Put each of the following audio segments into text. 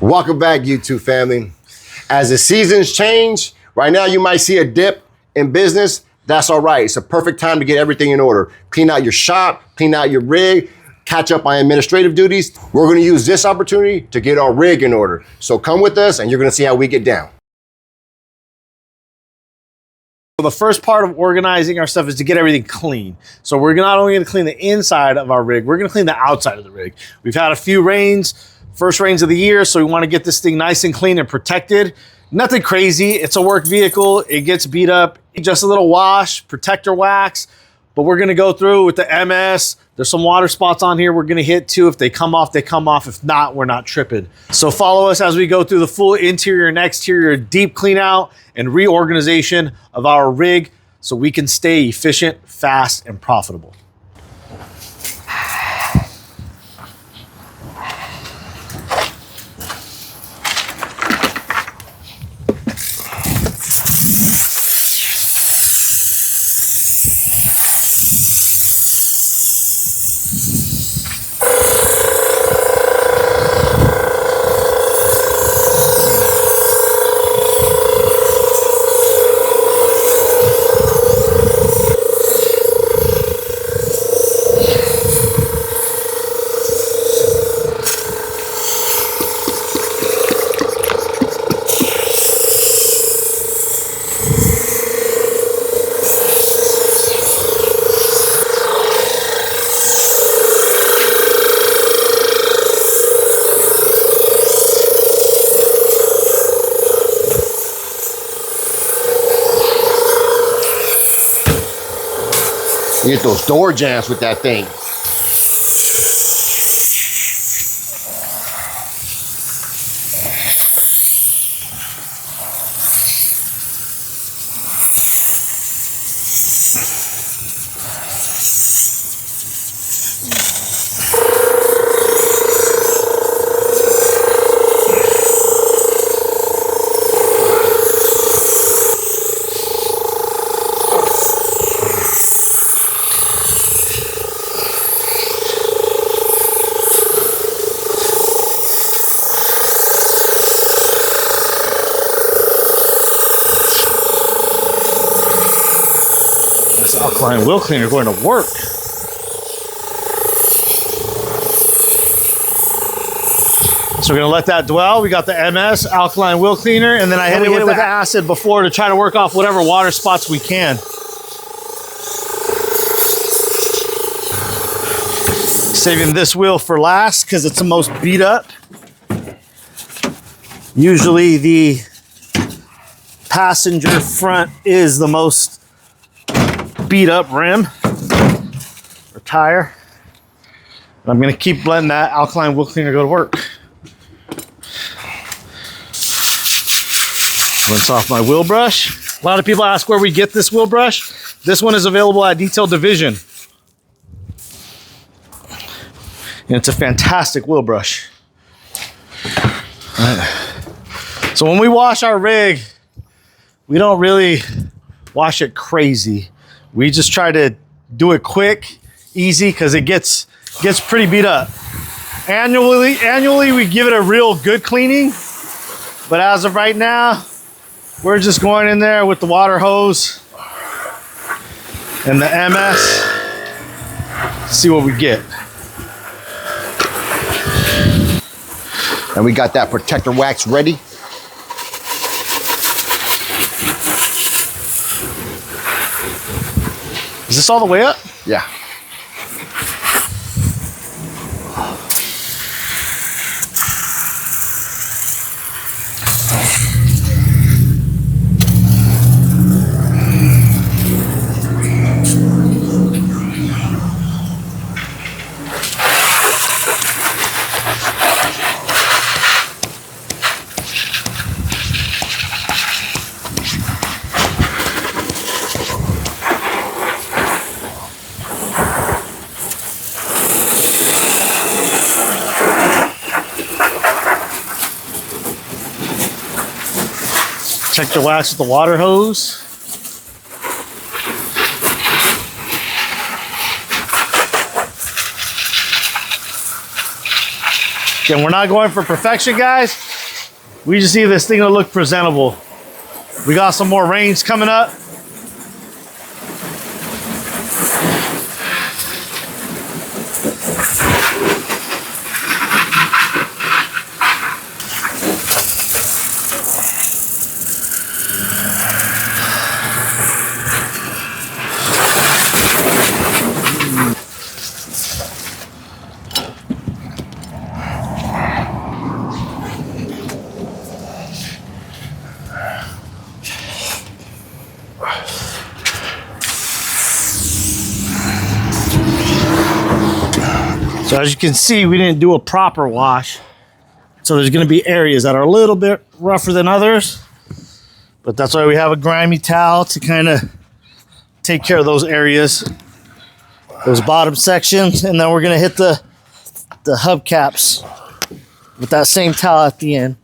Welcome back, YouTube family. As the seasons change, right now you might see a dip in business. That's all right. It's a perfect time to get everything in order. Clean out your shop, clean out your rig, catch up on administrative duties. We're gonna use this opportunity to get our rig in order. So come with us and you're gonna see how we get down. The first part of organizing our stuff is to get everything clean. So we're not only gonna clean the inside of our rig, we're gonna clean the outside of the rig. We've had a few rains, first rains of the year, so we wanna get this thing nice and clean and protected. Nothing crazy, it's a work vehicle, it gets beat up, just a little wash, protector wax, but we're gonna go through with the MS. There's some water spots on here we're gonna hit too. If they come off, they come off. If not, we're not tripping. So follow us as we go through the full interior and exterior deep clean out and reorganization of our rig so we can stay efficient, fast, and profitable. You get those door jams with that thing. Alkaline wheel cleaner going to work. So we're gonna let that dwell. We got the MS alkaline wheel cleaner, and then I hit it with the acid before to try to work off whatever water spots we can. Saving this wheel for last because it's the most beat up. Usually the passenger front is the most beat up rim or tire. And I'm gonna keep letting that alkaline wheel cleaner go to work. Rinse off my wheel brush. A lot of people ask where we get this wheel brush. This one is available at Detail Division. And it's a fantastic wheel brush. All right. So when we wash our rig, we don't really wash it crazy. We just try to do it quick, easy, because it gets pretty beat up. Annually, we give it a real good cleaning. But as of right now, we're just going in there with the water hose and the MS, see what we get. And we got that protector wax ready. Is this all the way up? Yeah. Check the wax with the water hose. Again, we're not going for perfection, guys. We just need this thing to look presentable. We got some more rains coming up. So as you can see, we didn't do a proper wash. So there's gonna be areas that are a little bit rougher than others, but that's why we have a grimy towel to kind of take care of those areas, those bottom sections, and then we're gonna hit the hubcaps with that same towel at the end.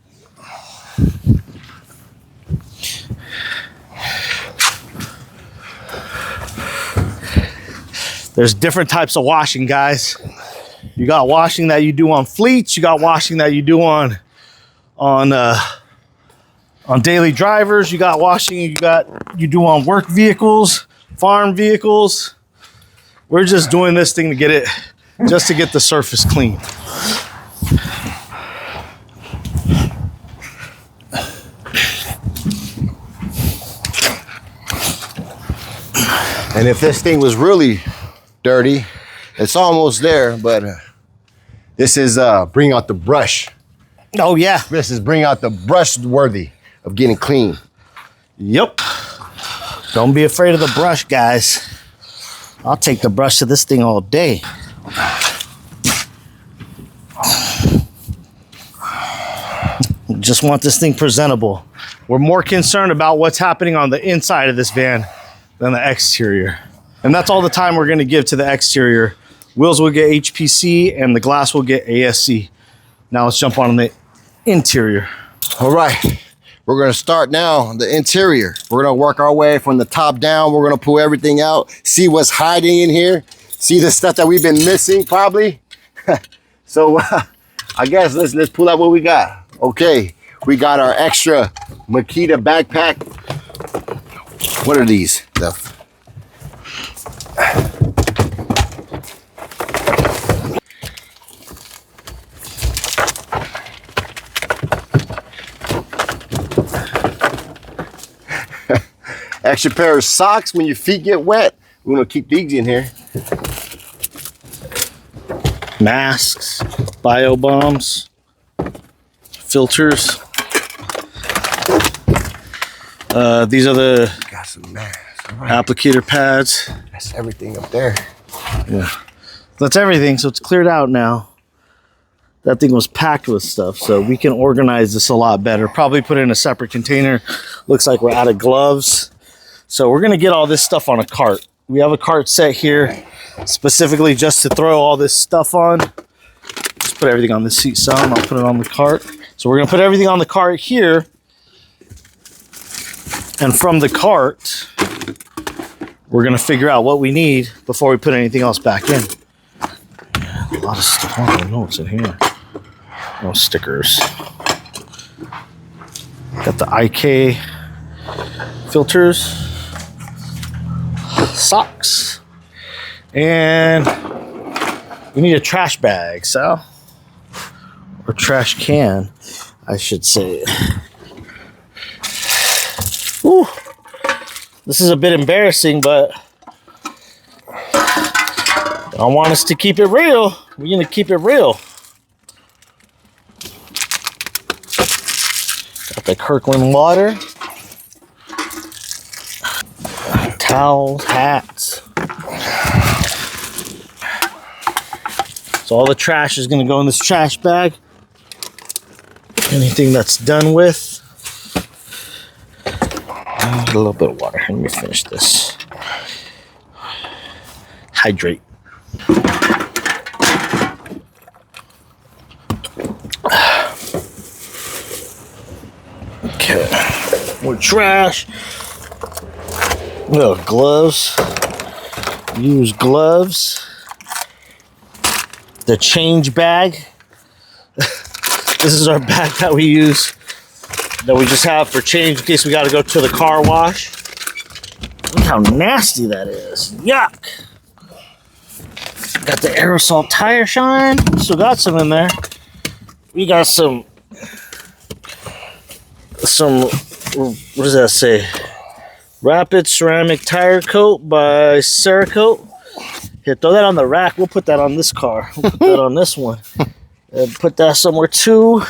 There's different types of washing, guys. You got washing that you do on fleets. You got washing that you do on daily drivers. You got washing you do on work vehicles, farm vehicles. We're just doing this thing to get the surface clean. And if this thing was really dirty, it's almost there, but this is bring out the brush. Oh yeah. This is bring out the brush worthy of getting clean. Yep. Don't be afraid of the brush, guys. I'll take the brush to this thing all day. Just want this thing presentable. We're more concerned about what's happening on the inside of this van than the exterior. And that's all the time we're gonna give to the exterior. Wheels will get HPC and the glass will get ASC. Now let's jump on the interior. All right, we're gonna start now on the interior. We're gonna work our way from the top down. We're gonna pull everything out, see what's hiding in here, see the stuff that we've been missing probably. So I guess let's pull out what we got. Okay, we got our extra Makita backpack. What are these? Extra pair of socks when your feet get wet. We're gonna keep these in here. Masks, bio bombs, filters. These are the Got some masks. Right. applicator pads. That's everything up there. Yeah, that's everything. So it's cleared out now. That thing was packed with stuff, so we can organize this a lot better. Probably put it in a separate container. Looks like we're out of gloves. So we're gonna get all this stuff on a cart. We have a cart set here specifically just to throw all this stuff on. Just put everything on the seat some. I'll put it on the cart. So we're gonna put everything on the cart here. And from the cart, we're gonna figure out what we need before we put anything else back in. Yeah, a lot of stuff. I don't even know what's in here. No stickers. Got the IK filters, socks, and we need a trash bag, so, or trash can, I should say. Ooh, this is a bit embarrassing, but I want us to keep it real. We're gonna keep it real. Got the Kirkland water, towels, hats. So all the trash is gonna go in this trash bag. Anything that's done with. A little bit of water. Let me finish this. Hydrate. Okay. More trash. Oh, gloves. Use gloves. The change bag. This is our bag that we use, that we just have for change in case we got to go to the car wash. Look how nasty that is. Yuck. Got the aerosol tire shine. Still got some in there. We got some, what does that say? Rapid ceramic tire coat by Cerakote. Here, throw that on the rack. We'll put that on this car. We'll put that on this one. And put that somewhere too.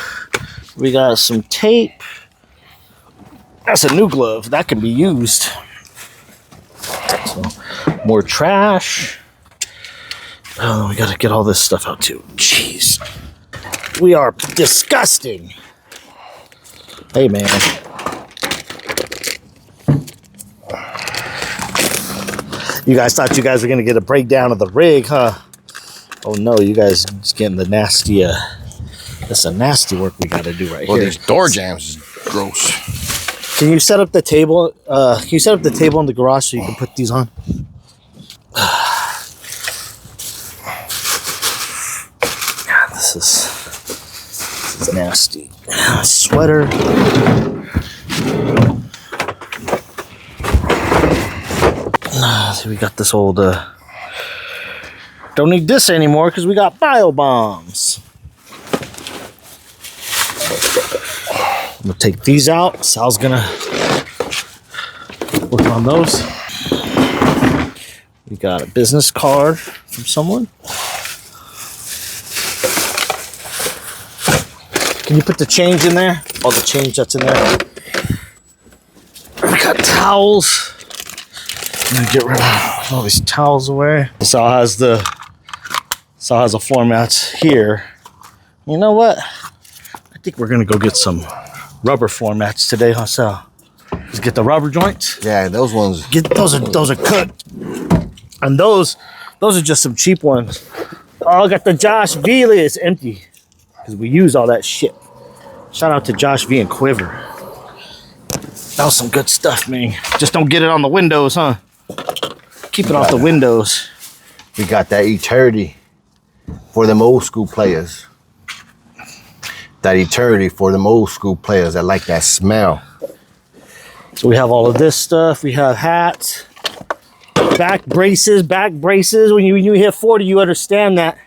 We got some tape. That's a new glove. That can be used. So, more trash. Oh, we gotta get all this stuff out too. Jeez. We are disgusting. Hey, man. You guys thought you guys were gonna get a breakdown of the rig, huh? Oh no, you guys just getting the nasty, that's a nasty work we gotta do right here. These door jams is gross. Can you set up the table? Can you set up the table in the garage so you can put these on? God, this is nasty. Sweater. So we got this old. Don't need this anymore because we got bio bombs. I'm gonna take these out. Sal's gonna work on those. We got a business card from someone. Can you put the change in there? All the change that's in there. We got towels. I'm gonna get rid of all these towels away. Sal has the floor mats here. You know what? I think we're gonna go get some rubber floor mats today, huh, Sal? Let's get the rubber joints. Yeah, those ones. Those are cooked. And those are just some cheap ones. Oh, I got the Josh V. It's empty. Because we use all that shit. Shout out to Josh V and Quiver. That was some good stuff, man. Just don't get it on the windows, huh? Keep it off the windows. We got that eternity for them old school players. That eternity for them old school players that like that smell. So we have all of this stuff. We have hats, back braces. When you hit 40, you understand that.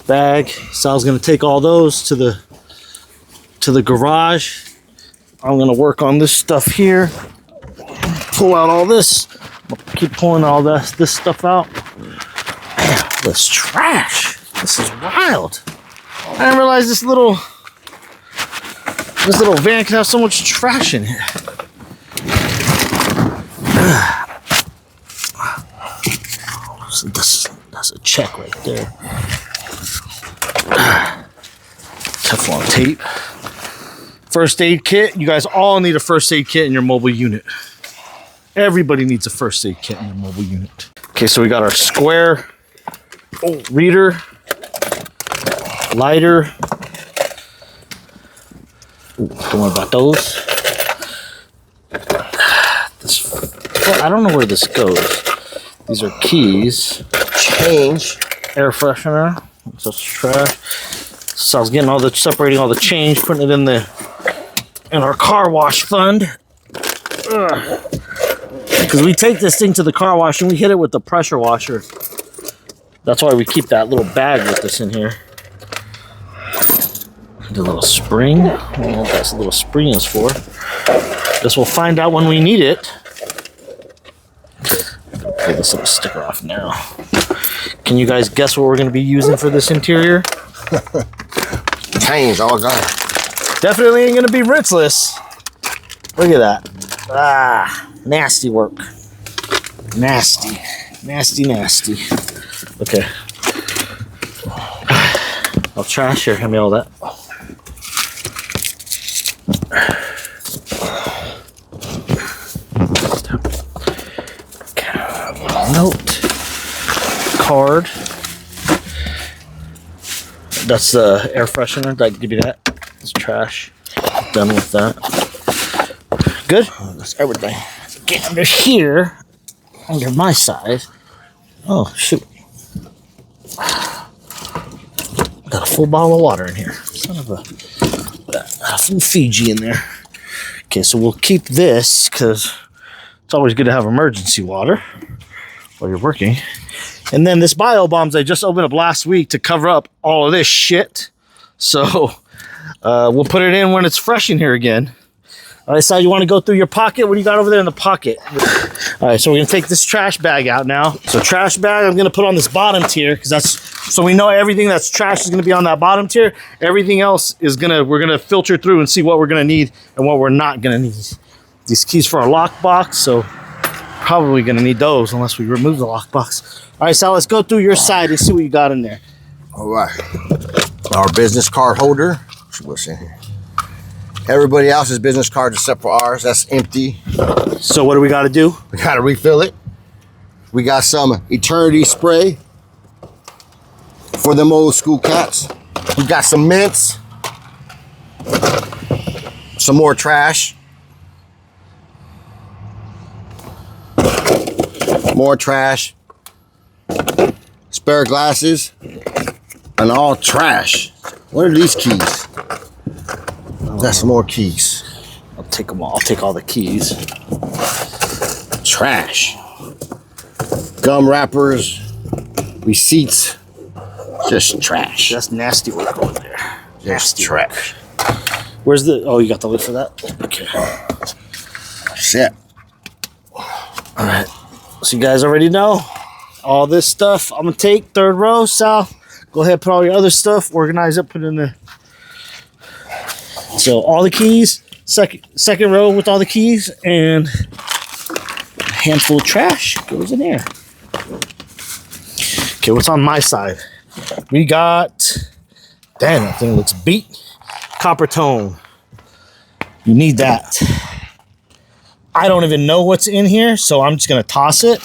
Bag. Sal's gonna take all those to the garage. I'm gonna work on this stuff here. Pull out all this. Keep pulling all this stuff out. Man, this trash. This is wild. I didn't realize this little van can have so much trash in it. So that's a check right there. Teflon tape. First aid kit. You guys all need a first aid kit in your mobile unit. Everybody needs a first aid kit in their mobile unit. Okay, so we got our square reader, lighter. Ooh, don't worry about those. I don't know where this goes. These are keys. Change. Air freshener. That's trash. So I was getting separating all the change, putting it in our car wash fund. Because we take this thing to the car wash and we hit it with the pressure washer. That's why we keep that little bag with us in here. The little spring. I don't know what that little spring is for. Guess we'll find out when we need it. Pull this little sticker off now. Can you guys guess what we're going to be using for this interior? Change, all gone. Definitely ain't going to be rinseless. Look at that. Ah, nasty work. Nasty. Nasty. Okay. I'll trash here. Hand me all that. Note. Card. That's the air freshener. Did I give you that? It's trash. Done with that. Good? That's everything. Get under here. Under my side. Oh, shoot. Got a full bottle of water in here. Son of a full Fiji in there. Okay, so we'll keep this because it's always good to have emergency water while you're working. And then this bio bombs I just opened up last week to cover up all of this shit. So we'll put it in when it's fresh in here again. All right, Sal, you want to go through your pocket? What do you got over there in the pocket? All right, so we're going to take this trash bag out now. So trash bag, I'm going to put on this bottom tier because that's so we know everything that's trash is going to be on that bottom tier. Everything else is we're going to filter through and see what we're going to need and what we're not going to need. These keys for our lockbox, so probably going to need those unless we remove the lockbox. All right, Sal, let's go through your side and see what you got in there. All right. Our business card holder. What's in here? Everybody else's business cards except for ours. That's empty. So what do we got to do? We got to refill it. We got some Eternity spray for them old school cats. We got some mints. Some more trash. More trash. Spare glasses. And all trash. What are these keys? That's some more keys. I'll take them all. I'll take all the keys. Trash. Gum wrappers. Receipts. Just trash. That's nasty work over there. Just Nasty trash. Where's the... Oh, you got the lid for that? Okay. Shit. All right. So you guys already know all this stuff. I'm going to take third row. Sal, go ahead, put all your other stuff. Organize it, put it in the... So all the keys, second row with all the keys, and a handful of trash goes in there. Okay, what's on my side? We got, damn, that thing looks beat. Copper tone. You need that. I don't even know what's in here, so I'm just gonna toss it.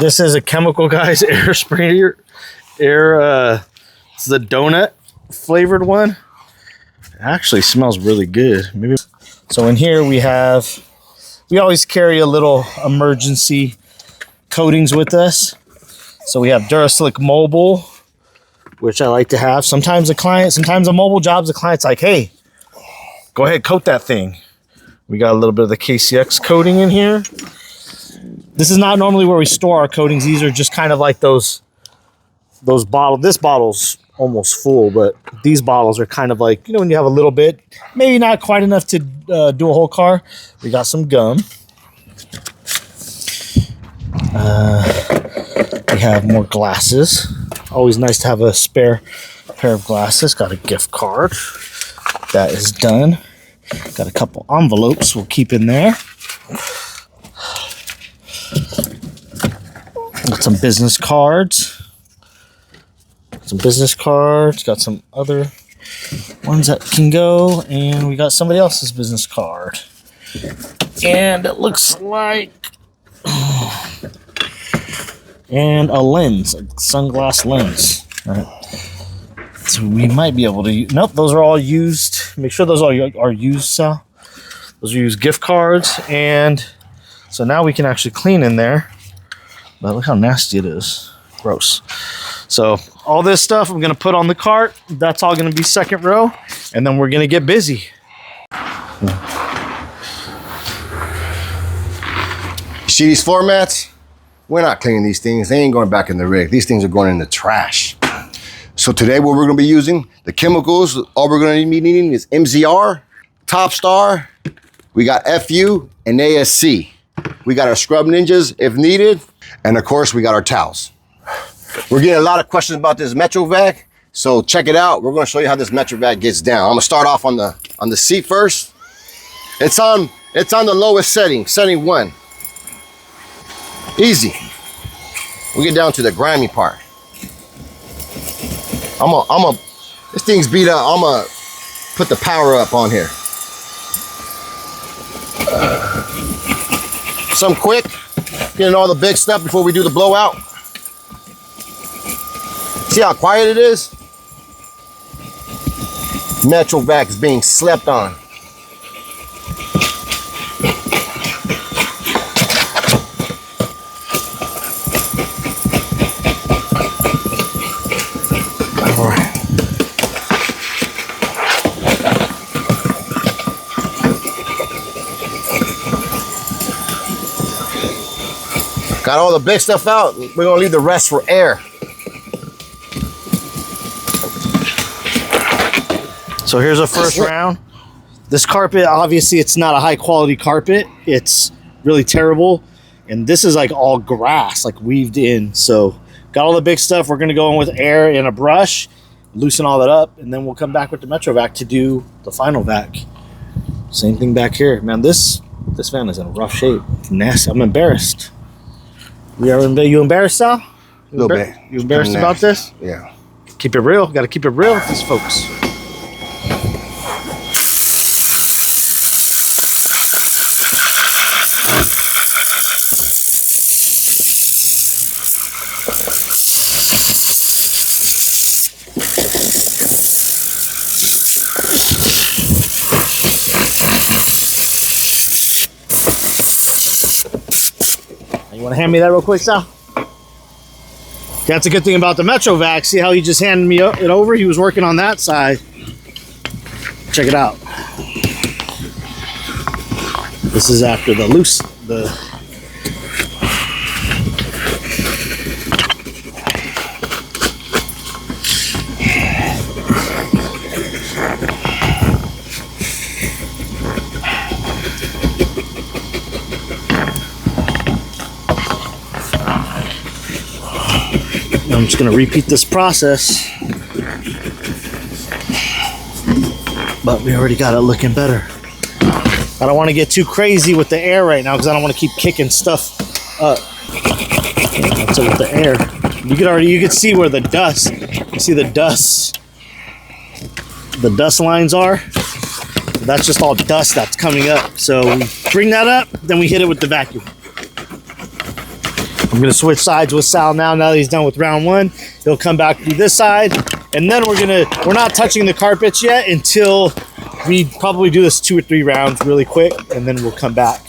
This is a chemical, guys, air sprayer. It's the donut flavored one. It actually smells really good. Maybe. So in here we always carry a little emergency coatings with us. So we have Durasilic Mobile, which I like to have. Sometimes a mobile job's the client's like, hey, go ahead, coat that thing. We got a little bit of the KCX coating in here. This is not normally where we store our coatings. These are just kind of like those bottles. This bottle's almost full, but these bottles are kind of like, when you have a little bit, maybe not quite enough to do a whole car. We got some gum. We have more glasses. Always nice to have a spare pair of glasses. Got a gift card. That is done. Got a couple envelopes we'll keep in there. Got some business cards. Got some other ones that can go, and we got somebody else's business card. And it looks like, and a lens, a sunglass lens. All right. So we might be able to, nope, those are all used. Make sure those are used, Sal. Those are used gift cards, and so now we can actually clean in there. But look how nasty it is. Gross. So all this stuff I'm going to put on the cart. That's all going to be second row. And then we're going to get busy. See these floor mats? We're not cleaning these things. They ain't going back in the rig. These things are going in the trash. So today what we're going to be using, the chemicals, all we're going to be needing is MZR, Top Star. We got FU and ASC. We got our scrub ninjas if needed. And of course, we got our towels. We're getting a lot of questions about this Metrovac, so check it out. We're going to show you how this Metrovac gets down. I'm going to start off on the seat first. It's on the lowest setting 1. Easy. We get down to the grimy part. This thing's beat up. I'm gonna put the power up on here. Some quick, getting all the big stuff before we do the blowout. See how quiet it is? Metrovac is being slept on. Got all the big stuff out. We're gonna leave the rest for air. So here's our first round. This carpet, obviously it's not a high quality carpet. It's really terrible. And this is like all grass, like weaved in. So got all the big stuff. We're gonna go in with air and a brush, loosen all that up, and then we'll come back with the Metro Vac to do the final vac. Same thing back here. Man, this van is in a rough shape. It's nasty. I'm embarrassed. You embarrassed, Sal? A little bit. You embarrassed about this? Yeah. Keep it real. Got to keep it real with these folks. You want to hand me that real quick, Sal? That's a good thing about the Metro Vac. See how he just handed me it over? He was working on that side. Check it out. This is after the loose, I'm just going to repeat this process, but we already got it looking better. I don't want to get too crazy with the air right now because I don't want to keep kicking stuff up. So with the air, you can see where the dust, you see the dust lines are. That's just all dust that's coming up. So we bring that up, then we hit it with the vacuum. I'm gonna switch sides with Sal now that he's done with round one. He'll come back to this side, and then we're not touching the carpets yet until we probably do this 2 or 3 rounds really quick, and then we'll come back.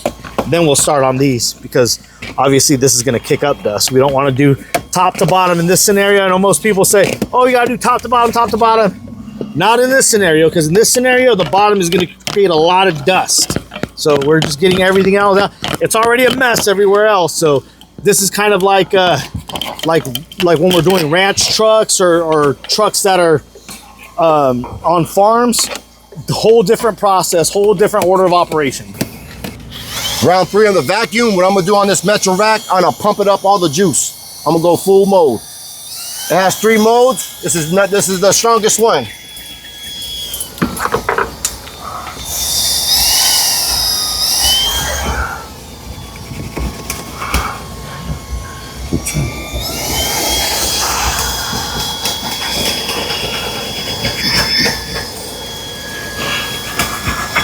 Then we'll start on these because obviously this is gonna kick up dust. We don't wanna do top to bottom in this scenario. I know most people say, oh, you gotta do top to bottom, top to bottom. Not in this scenario, because in this scenario, the bottom is gonna create a lot of dust. So we're just getting everything else out. It's already a mess everywhere else, so this is kind of like when we're doing ranch trucks or trucks that are on farms. The whole different process, whole different order of operation. Round 3 on the vacuum. What I'm gonna do on this Metro Vac, I'm gonna pump it up all the juice. I'm gonna go full mode. It has 3 modes. This is the strongest one.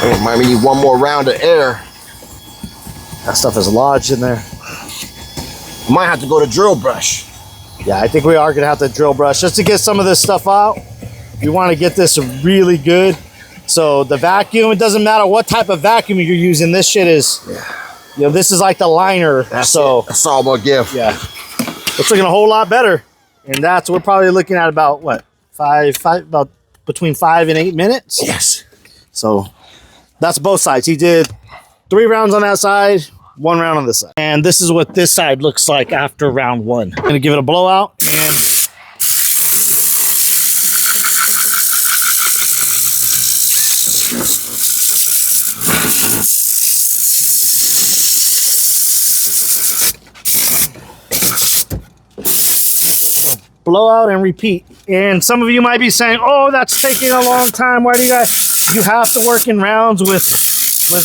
Oh, might need one more round of air. That stuff is lodged in there. Might have to go to drill brush. Yeah, I think we are gonna have to drill brush just to get some of this stuff out. We want to get this really good. So the vacuum, it doesn't matter what type of vacuum you're using. This shit is, you know, this is like the liner. That's all I'm gonna give. Yeah, it's looking a whole lot better. And we're probably looking at about what, about between 5 and 8 minutes. Yes. So that's both sides. He did 3 rounds on that side, 1 round on this side. And this is what this side looks like after round 1. I'm gonna give it a blowout and blowout and repeat. And some of you might be saying, oh, that's taking a long time. Why do you have to work in rounds with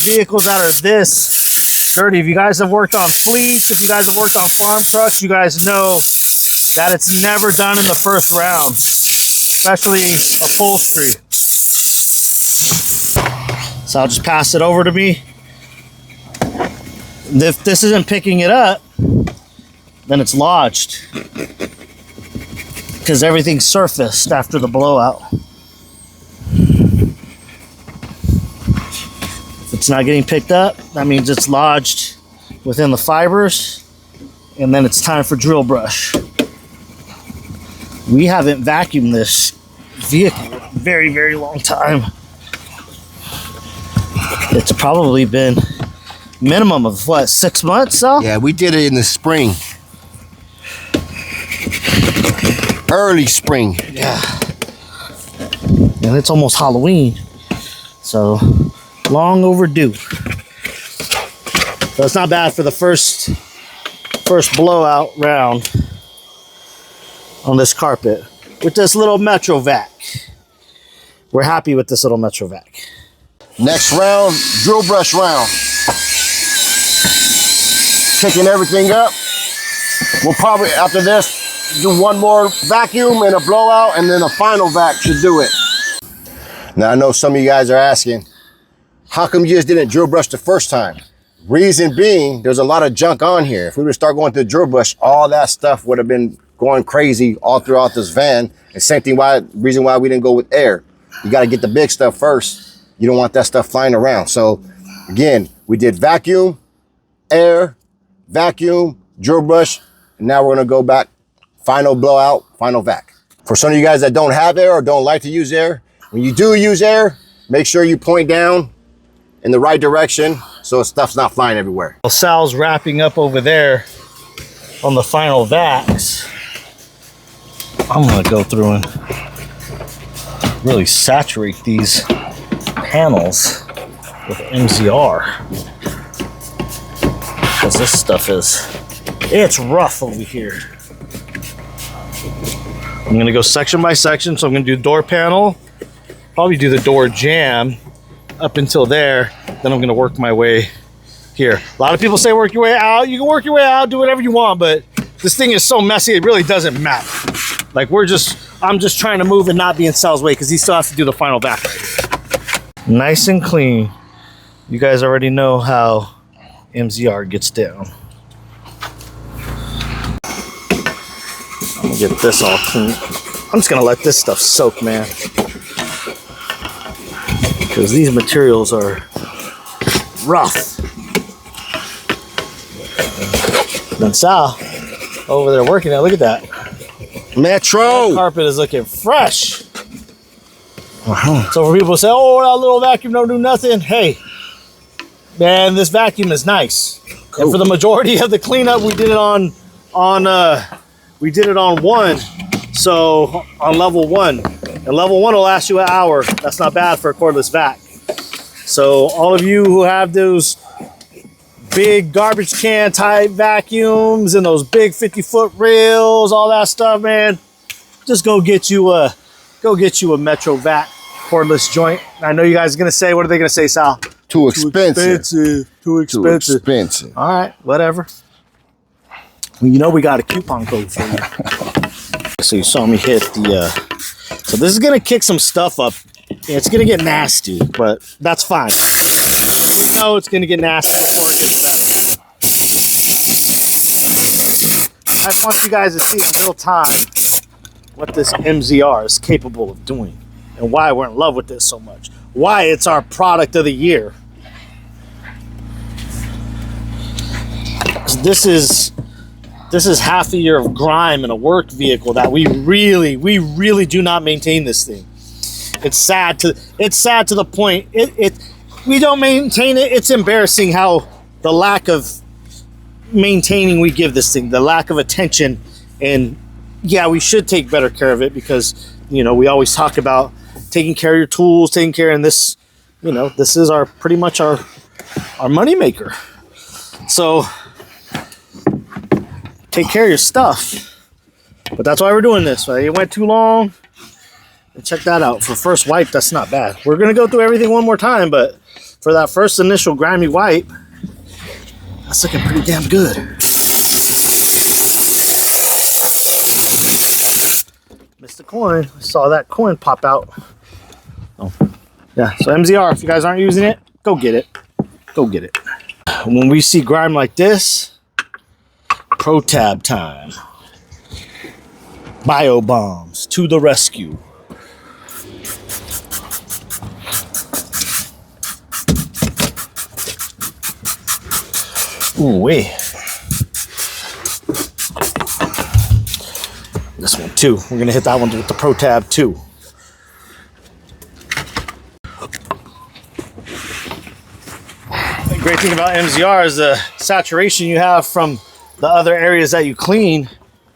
vehicles that are this dirty? If you guys have worked on fleets, if you guys have worked on farm trucks, you guys know that it's never done in the first round, especially upholstery. So I'll just pass it over to me. If this isn't picking it up, then it's lodged, because everything's surfaced after the blowout. If it's not getting picked up, that means it's lodged within the fibers, and then it's time for drill brush. We haven't vacuumed this vehicle in a very, very long time. It's probably been minimum of what, 6 months, Sal? Yeah, we did it in the spring. Early spring. Yeah. And it's almost Halloween. So, long overdue. So it's not bad for the first blowout round on this carpet with this little Metro Vac. We're happy with this little Metro Vac. Next round, drill brush round. Picking everything up. We'll probably, after this, do one more vacuum and a blowout, and then a final vac should do it. Now, I know some of you guys are asking, how come you just didn't drill brush the first time? Reason being, there's a lot of junk on here. If we were to start going through the drill brush, all that stuff would have been going crazy all throughout this van. And same thing, reason why we didn't go with air. You got to get the big stuff first. You don't want that stuff flying around. So again, we did vacuum, air, vacuum, drill brush, and now we're gonna go back, final blowout, final vac. For some of you guys that don't have air or don't like to use air, when you do use air, make sure you point down in the right direction so stuff's not flying everywhere. Well, Sal's wrapping up over there on the final vacs. I'm gonna go through and really saturate these panels with MZR, because this stuff it's rough over here. I'm gonna go section by section. So I'm gonna do door panel, probably do the door jamb up until there, then I'm gonna work my way here. A lot of people say work your way out. You can work your way out, do whatever you want, but this thing is so messy, it really doesn't matter. Like I'm just trying to move and not be in Sal's way because he still has to do the final vac. Nice and clean. You guys already know how MZR gets down. I'm gonna get this all clean. I'm just gonna let this stuff soak, man. Because these materials are rough. Then Sal, over there working it, look at that. Metro! That carpet is looking fresh. So for people who say, oh, that little vacuum don't do nothing. Hey, man, this vacuum is nice. Cool. And for the majority of the cleanup, we did it on one. So on level 1. And level 1 will last you an hour. That's not bad for a cordless vac. So all of you who have those big garbage can type vacuums and those big 50-foot reels, all that stuff, man, just go get you a Metro Vac cordless joint. I know you guys are gonna say, what are they gonna say, Sal? Too expensive. Too expensive. All right, whatever. Well, you know we got a coupon code for you. So you saw me hit the. So this is gonna kick some stuff up. It's gonna get nasty, but that's fine. No, it's gonna get nasty before it gets better. I just want you guys to see in real time what this MZR is capable of doing and why we're in love with this so much. Why it's our product of the year. This is half a year of grime in a work vehicle that we really do not maintain this thing. It's sad to the point we don't maintain it. It's embarrassing how the lack of maintaining we give this thing, the lack of attention. And yeah, we should take better care of it because, you know, we always talk about taking care of your tools, taking care, and this, you know, this is pretty much our money maker. So take care of your stuff. But that's why we're doing this, right? It went too long. And check that out. For first wipe, that's not bad. We're gonna go through everything one more time, but for that first initial grimy wipe, that's looking pretty damn good. Missed the coin. I saw that coin pop out. Oh, yeah. So MZR, if you guys aren't using it, go get it. Go get it. When we see grime like this, Pro Tab time. Bio bombs to the rescue. Ooh, wait. This one too. We're gonna hit that one with the Pro Tab too. Great thing about MZR is the saturation you have from the other areas that you clean.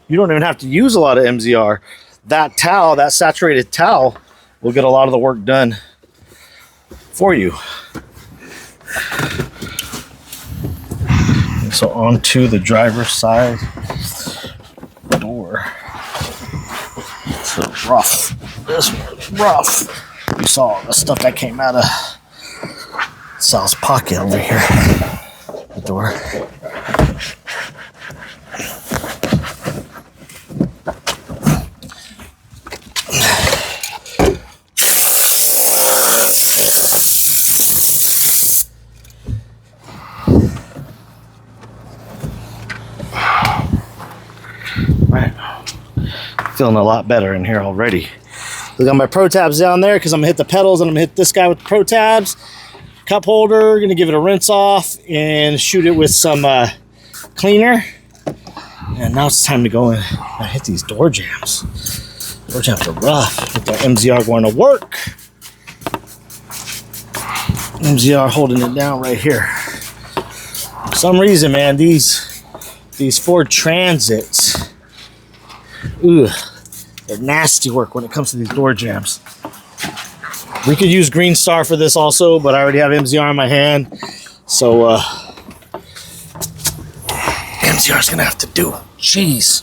You don't even have to use a lot of MZR. That towel, that saturated towel, will get a lot of the work done for you. So onto the driver's side door. It's rough. This one's rough. You saw the stuff that came out of Sal's pocket over here. The door. Feeling a lot better in here already. I got my Pro Tabs down there because I'm gonna hit the pedals and I'm gonna hit this guy with the Pro Tabs. Cup holder, gonna give it a rinse off and shoot it with some cleaner. And now it's time to go and hit these door jams. Door jams are rough with the MZR going to work. MZR holding it down right here. For some reason, man, these Ford Transits, ooh, they're nasty work when it comes to these door jams. We could use Green Star for this also, but I already have MZR in my hand. So MZR's gonna have to do. Jeez,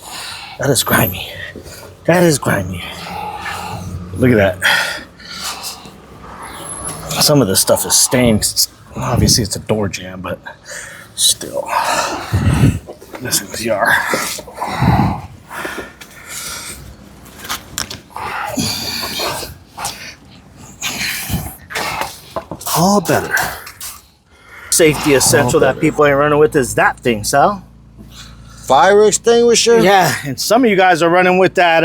that is grimy. That is grimy. Look at that. Some of this stuff is stained. Obviously it's a door jam, but still. This MZR. All better. Safety essential that people ain't running with is that thing, Sal. Fire extinguisher? Yeah, and some of you guys are running with that.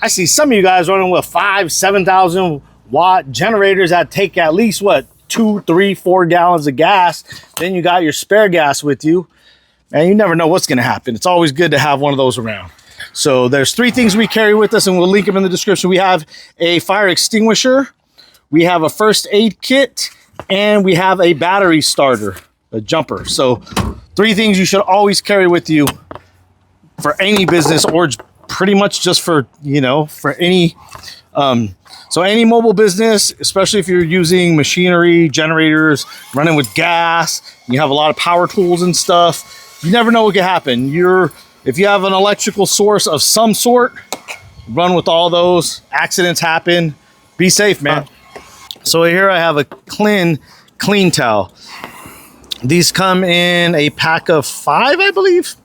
I see some of you guys running with 7,000 watt generators that take at least what 2, 3, 4 gallons of gas. Then you got your spare gas with you, and you never know what's going to happen. It's always good to have one of those around. So there's 3 things we carry with us, and we'll link them in the description. We have a fire extinguisher. We have a first aid kit, and we have a battery starter, a jumper. So 3 things you should always carry with you for any business, or pretty much just for, you know, for any, so any mobile business, especially if you're using machinery, generators, running with gas, you have a lot of power tools and stuff, you never know what could happen. If you have an electrical source of some sort, run with all those. Accidents happen. Be safe, man. So here I have a clean towel. These come in a pack of 5, I believe.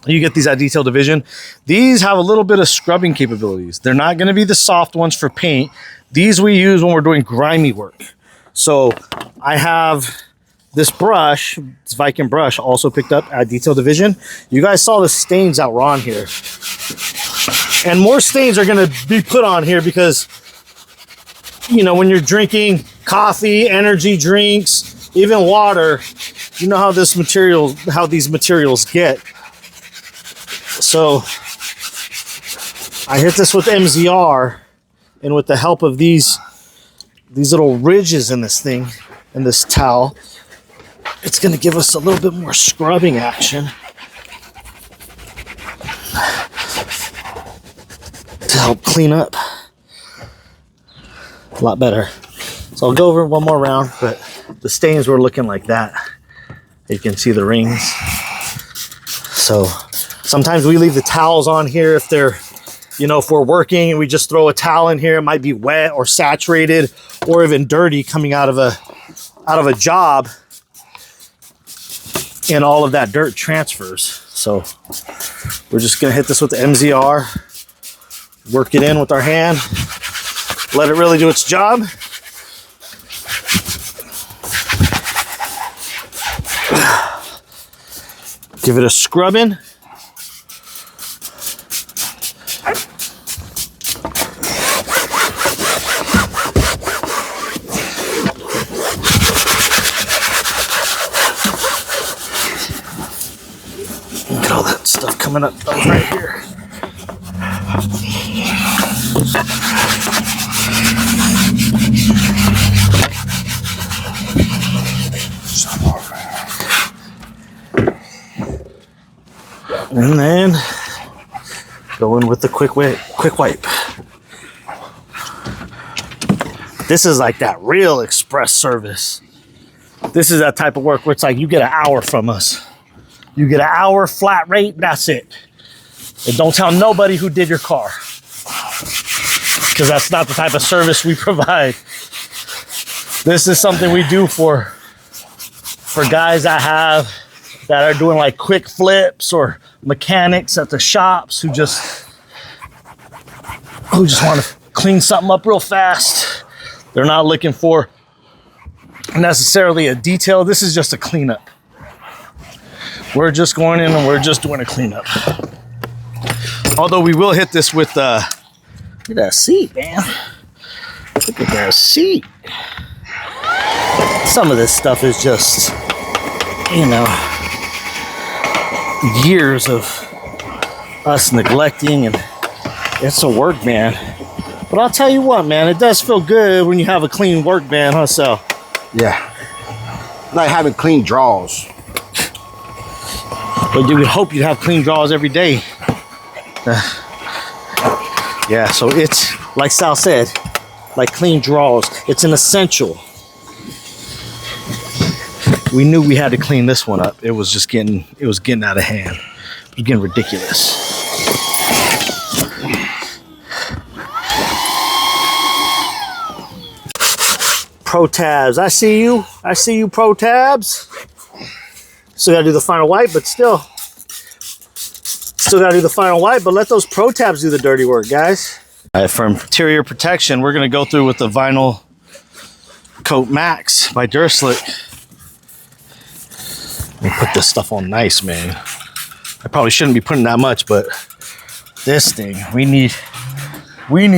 You get these at Detail Division. These have a little bit of scrubbing capabilities. They're not going to be the soft ones for paint. These we use when we're doing grimy work. So I have this brush, this Viking brush, also picked up at Detail Division. You guys saw the stains that were on here. And more stains are going to be put on here because, you know, when you're drinking coffee, energy drinks, even water, you know how these materials get. So I hit this with MZR, and with the help of these little ridges in this thing, in this towel, it's going to give us a little bit more scrubbing action to help clean up a lot better. So I'll go over one more round, but the stains were looking like that. You can see the rings. So sometimes we leave the towels on here if they're, you know, if we're working and we just throw a towel in here, it might be wet or saturated or even dirty coming out of a job, and all of that dirt transfers. So we're just gonna hit this with the MZR, work it in with our hand, let it really do its job. Give it a scrubbing. Look at all that stuff coming up right here. And then go in with the quick wipe. This is like that real express service. This is that type of work where it's like you get an hour from us. You get an hour flat rate, that's it. And don't tell nobody who did your car, because that's not the type of service we provide. This is something we do for guys that are doing like quick flips, or mechanics at the shops who just want to clean something up real fast. They're not looking for necessarily a detail. This is just a cleanup. We're just going in and we're just doing a cleanup. Although we will hit this with, look at that seat, man. Look at that seat. Some of this stuff is just, you know, years of us neglecting, and it's a work van. But I'll tell you what, man, it does feel good when you have a clean work van, huh, Sal? Yeah. Like having clean drawers. But you would hope you'd have clean drawers every day. Yeah, so it's, like Sal said, like clean drawers. It's an essential. We knew we had to clean this one up. It was getting out of hand. It was getting ridiculous. Pro tabs, I see you, pro tabs. Still gotta do the final wipe, but still gotta do the final wipe, but let those pro tabs do the dirty work, guys. All right, for interior protection, we're gonna go through with the Vinyl Coat Max by Duraslick. Let me put this stuff on nice, man. I probably shouldn't be putting that much, but this thing, we need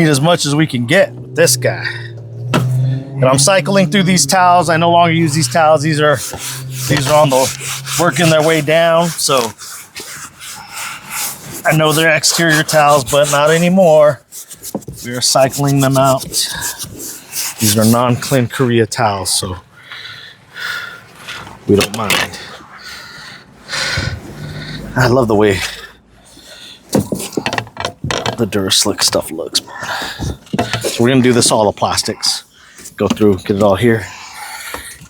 as much as we can get with this guy. And I'm cycling through these towels. I no longer use these towels. These are on the working their way down. So I know they're exterior towels, but not anymore. We are cycling them out. These are non-Clin Korea towels, so we don't mind. I love the way the Duraslick stuff looks, man. So we're gonna do this all the plastics. Go through, get it all here.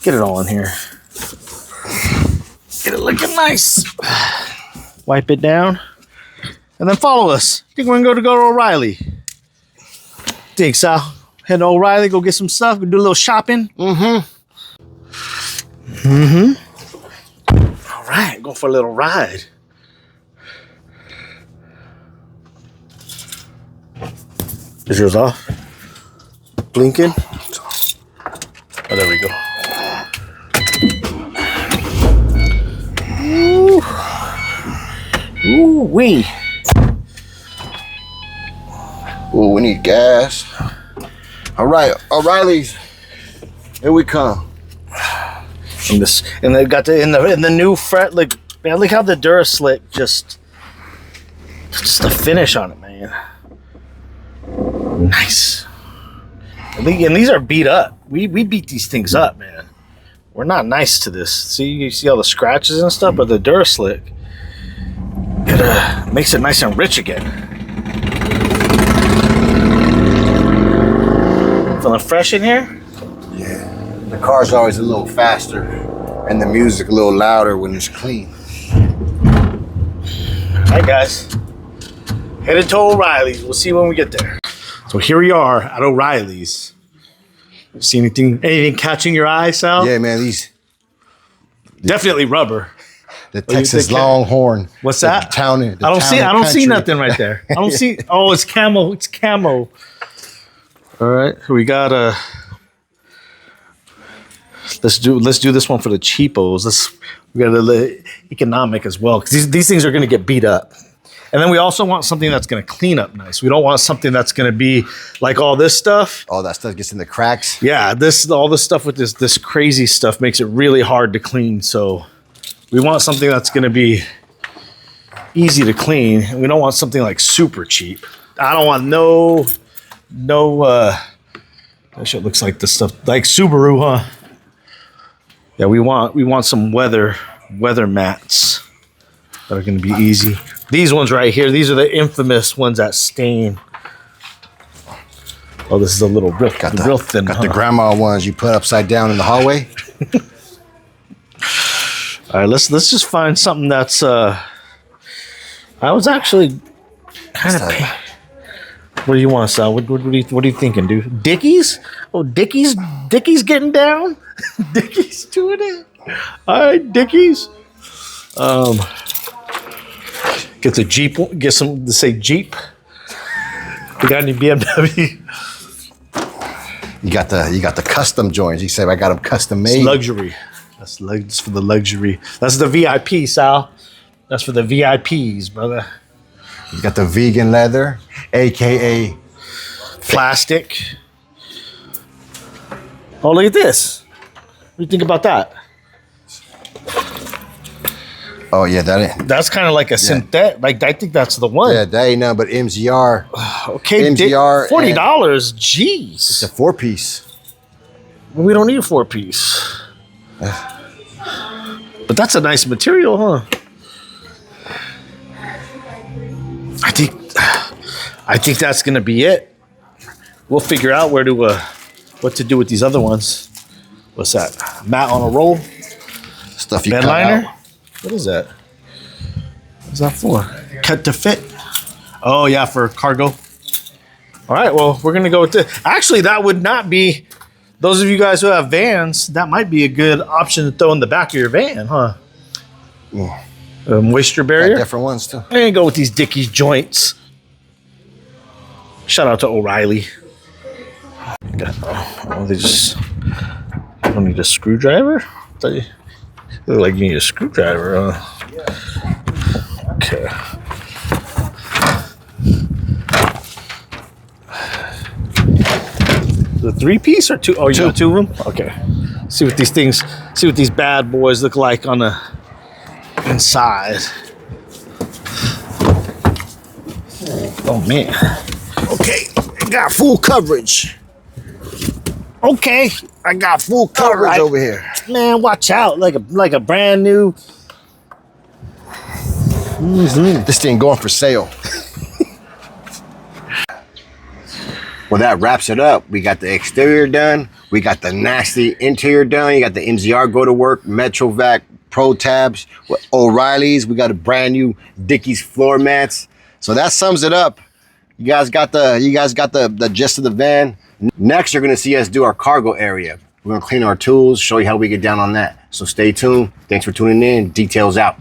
Get it all in here. Get it looking nice. Wipe it down. And then follow us. I think we're gonna go to O'Reilly. Think, Sal? Head to O'Reilly, go get some stuff, go do a little shopping. All right, go for a little ride. Is yours off? Blinking? Oh, there we go. Ooh, wee. Ooh, we need gas. All right, O'Reilly's. Here we come. And they got in the new fret. Like, man, look how the Duraslick just the finish on it, man. Nice. And these are beat up. We beat these things up, man. We're not nice to this. See, you see all the scratches and stuff, but the Duraslick, it makes it nice and rich again. Feeling fresh in here? Yeah. The car's always a little faster and the music a little louder when it's clean. Hi, guys. Headed to O'Reilly's. We'll see when we get there. So here we are at O'Reilly's. See anything catching your eye, Sal? Yeah, man, these definitely rubber. the Texas Longhorn. What's that? I don't see nothing right there. I don't see. Oh, it's camo. It's camo. All right, we got let's do this one for the cheapos. We got a economic as well, because these things are going to get beat up. And then we also want something that's going to clean up nice. We don't want something that's going to be like all this stuff. All that stuff gets in the cracks. Yeah, all this stuff with this crazy stuff makes it really hard to clean. So we want something that's going to be easy to clean. And we don't want something like super cheap. I don't want no. That shit looks like the stuff like Subaru, huh? Yeah, we want some weather mats that are going to be easy. These ones right here, these are the infamous ones that stain. Oh, this is a little real, real thin. Got the grandma ones you put upside down in the hallway. All right, let's just find something that's. I was actually kind of. What do you want, Sal? What are you thinking, dude? Dickies? Oh, Dickies getting down. Dickies doing it. All right, Dickies. Get the Jeep. Get some to say Jeep. We got any BMW? You got the custom joints. You say I got them custom made. It's luxury. That's for the luxury. That's the VIP, Sal. That's for the VIPs, brother. You got the vegan leather, aka plastic. Oh, look at this. What do you think about that? Oh yeah, that's kind of like a synthetic. Like I think that's the one. Yeah, that ain't nothing but MZR. Okay, MZR. $40. Jeez. It's a 4-piece. We don't need a 4-piece. But that's a nice material, huh? I think that's gonna be it. We'll figure out what to do with these other ones. What's that? Mat on a roll. Stuff you bed cut liner. out. What is that? What's that for? Cut to fit. Oh yeah, for cargo. All right. Well, we're gonna go with this. Actually, that would not be. Those of you guys who have vans, that might be a good option to throw in the back of your van, huh? Yeah. Moisture barrier. Got different ones too. I'm gonna go with these Dickies joints. Shout out to O'Reilly. Oh, they don't need a screwdriver? They look like you need a screwdriver. Okay. The 3-piece or 2? Oh, you got 2 of them? Okay. See what these bad boys look like on the inside. Oh man. Okay, I got full coverage. Okay, I got full coverage over here. Man, watch out! Like a brand new. This thing going for sale. Well, that wraps it up. We got the exterior done. We got the nasty interior done. You got the MZR go to work, Metrovac Pro tabs, with O'Reilly's. We got a brand new Dickies floor mats. So that sums it up. You guys got the gist of the van. Next, you're gonna see us do our cargo area. We're gonna clean our tools, show you how we get down on that. So stay tuned. Thanks for tuning in. Details out.